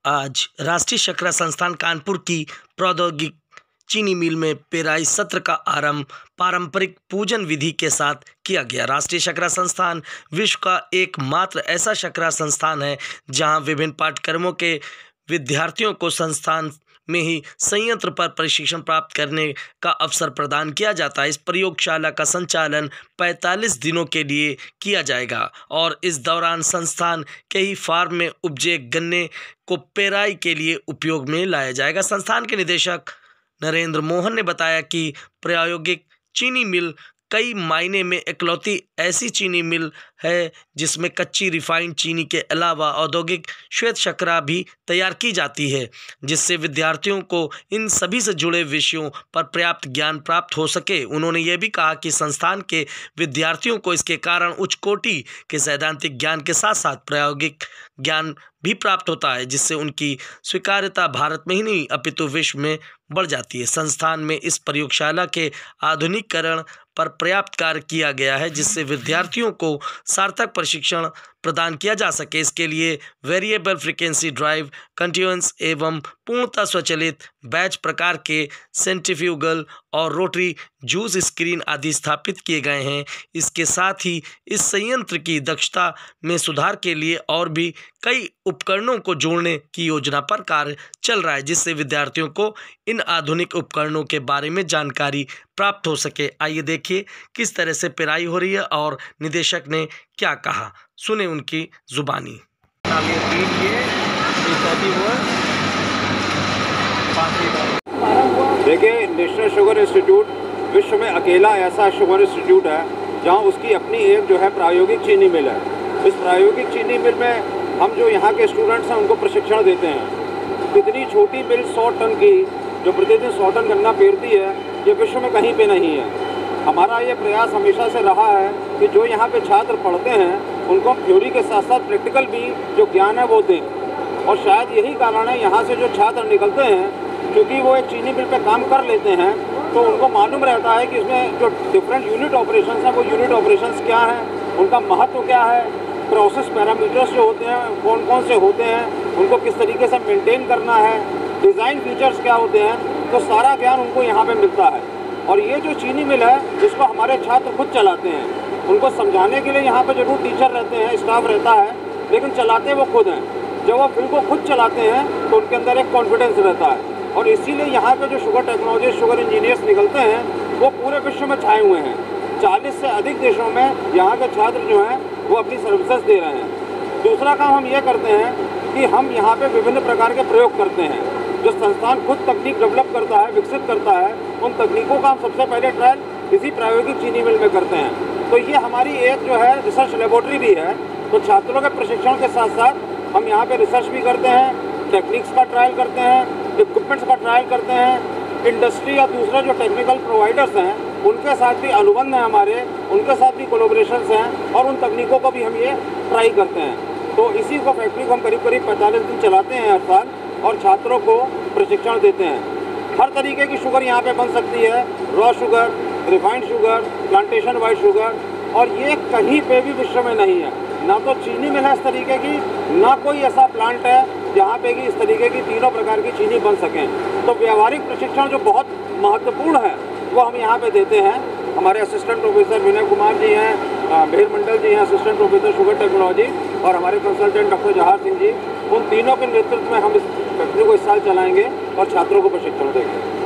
आज राष्ट्रीय शर्करा संस्थान कानपुर की प्रौद्योगिक चीनी मिल में पेराई सत्र का आरंभ पारंपरिक पूजन विधि के साथ किया गया। राष्ट्रीय शर्करा संस्थान विश्व का एकमात्र ऐसा शर्करा संस्थान है जहां विभिन्न पाठ्यक्रमों के विद्यार्थियों को संस्थान में ही संयंत्र पर प्रशिक्षण प्राप्त करने का अवसर प्रदान किया जाता है। इस प्रयोगशाला का संचालन 45 दिनों के लिए किया जाएगा और इस दौरान संस्थान के ही फार्म में उपजे गन्ने को पेराई के लिए उपयोग में लाया जाएगा। संस्थान के निदेशक नरेंद्र मोहन ने बताया कि प्रायोगिक चीनी मिल कई मायने में इकलौती ऐसी चीनी मिल है जिसमें कच्ची रिफाइंड चीनी के अलावा औद्योगिक श्वेत शर्करा भी तैयार की जाती है, जिससे विद्यार्थियों को इन सभी से जुड़े विषयों पर पर्याप्त ज्ञान प्राप्त हो सके। उन्होंने ये भी कहा कि संस्थान के विद्यार्थियों को इसके कारण उच्च कोटि के सैद्धांतिक ज्ञान के साथ साथ प्रायोगिक ज्ञान भी प्राप्त होता है, जिससे उनकी स्वीकार्यता भारत में ही नहीं अपितु विश्व में बढ़ जाती है। संस्थान में इस प्रयोगशाला के आधुनिकीकरण पर पर्याप्त कार्य किया गया है, जिससे विद्यार्थियों को सार्थक प्रशिक्षण प्रदान किया जा सके। इसके लिए वेरिएबल फ्रीक्वेंसी ड्राइव, कंटीन्यूअस एवं पूर्णतः स्वचालित बैच प्रकार के सेंट्रीफ्यूगल और रोटरी जूस स्क्रीन आदि स्थापित किए गए हैं। इसके साथ ही इस संयंत्र की दक्षता में सुधार के लिए और भी कई उपकरणों को जोड़ने की योजना पर कार्य चल रहा है, जिससे विद्यार्थियों को इन आधुनिक उपकरणों के बारे में जानकारी प्राप्त हो सके। आइए देखिए किस तरह से पेराई हो रही है और निदेशक ने क्या कहा, सुने उनकी जुबानी। देखिए, नेशनल शुगर इंस्टीट्यूट विश्व में अकेला ऐसा शुगर इंस्टीट्यूट है जहां उसकी अपनी एक जो है प्रायोगिक चीनी मिल है। इस प्रायोगिक चीनी मिल में हम जो यहाँ के स्टूडेंट्स हैं उनको प्रशिक्षण देते हैं। इतनी छोटी मिल 100 टन की जो प्रतिदिन 100 टन गन्ना पेरती है, ये विश्व में कहीं पे नहीं है। हमारा ये प्रयास हमेशा से रहा है कि जो यहाँ पे छात्र पढ़ते हैं उनको हम थ्योरी के साथ साथ प्रैक्टिकल भी जो ज्ञान है वो दें। और शायद यही कारण है यहाँ से जो छात्र निकलते हैं, क्योंकि वो एक चीनी मिल पे काम कर लेते हैं तो उनको मालूम रहता है कि इसमें जो डिफरेंट यूनिट ऑपरेशंस हैं वो यूनिट ऑपरेशंस क्या हैं, उनका महत्व क्या है, प्रोसेस पैरामीटर्स जो होते हैं कौन कौन से होते हैं, उनको किस तरीके से मेंटेन करना है, डिज़ाइन फीचर्स क्या होते हैं, तो सारा ज्ञान उनको यहाँ पे मिलता है। और ये जो चीनी मिल है जिसको हमारे छात्र खुद चलाते हैं, उनको समझाने के लिए यहाँ पे जरूर टीचर रहते हैं, स्टाफ रहता है, लेकिन चलाते वो खुद हैं। जब वो फिल्ड को खुद चलाते हैं तो उनके अंदर एक कॉन्फिडेंस रहता है और इसीलिए यहाँ पे जो शुगर टेक्नोलॉजिस्ट, शुगर इंजीनियर्स निकलते हैं वो पूरे विश्व में छाए हुए हैं। 40 से अधिक देशों में यहाँ के छात्र जो हैं वो अपनी सर्विसेज दे रहे हैं। दूसरा काम हम ये करते हैं कि हम यहाँ पे विभिन्न प्रकार के प्रयोग करते हैं। जो संस्थान खुद तकनीक डेवलप करता है, विकसित करता है, उन तकनीकों का हम सबसे पहले ट्रायल इसी प्रायोगिक चीनी मिल में करते हैं। तो ये हमारी एक जो है रिसर्च लेबोरेटरी भी है। तो छात्रों के प्रशिक्षण के साथ साथ हम यहाँ पे रिसर्च भी करते हैं, टेक्निक्स का ट्रायल करते हैं, इक्विपमेंट्स का ट्रायल करते हैं। इंडस्ट्री या दूसरे जो टेक्निकल प्रोवाइडर्स हैं उनके साथ भी अनुबंध हैं हमारे, उनके साथ भी कोलैबोरेशंस हैं और उन तकनीकों को भी हम ये ट्राई करते हैं। तो इसी को फैक्ट्री को हम करीब 45 दिन चलाते हैं हर साल और छात्रों को प्रशिक्षण देते हैं। हर तरीके की शुगर यहाँ पे बन सकती है, raw sugar, refined sugar, plantation white sugar, और ये कहीं पे भी विश्व में नहीं है। ना तो चीनी मिल है इस तरीके की, ना कोई ऐसा प्लांट है जहाँ पे कि इस तरीके की तीनों प्रकार की चीनी बन सकें। तो व्यावहारिक प्रशिक्षण जो बहुत महत्वपूर्ण है वो हम यहाँ पे देते हैं। हमारे असिस्टेंट प्रोफेसर विनय कुमार जी हैं, भेर मंडल जी हैं असिस्टेंट प्रोफेसर शुगर टेक्नोलॉजी, और हमारे कंसल्टेंट डॉक्टर जहार सिंह जी, उन तीनों के नेतृत्व में हम इस फैक्ट्री को इस साल चलाएंगे और छात्रों को प्रशिक्षण देंगे।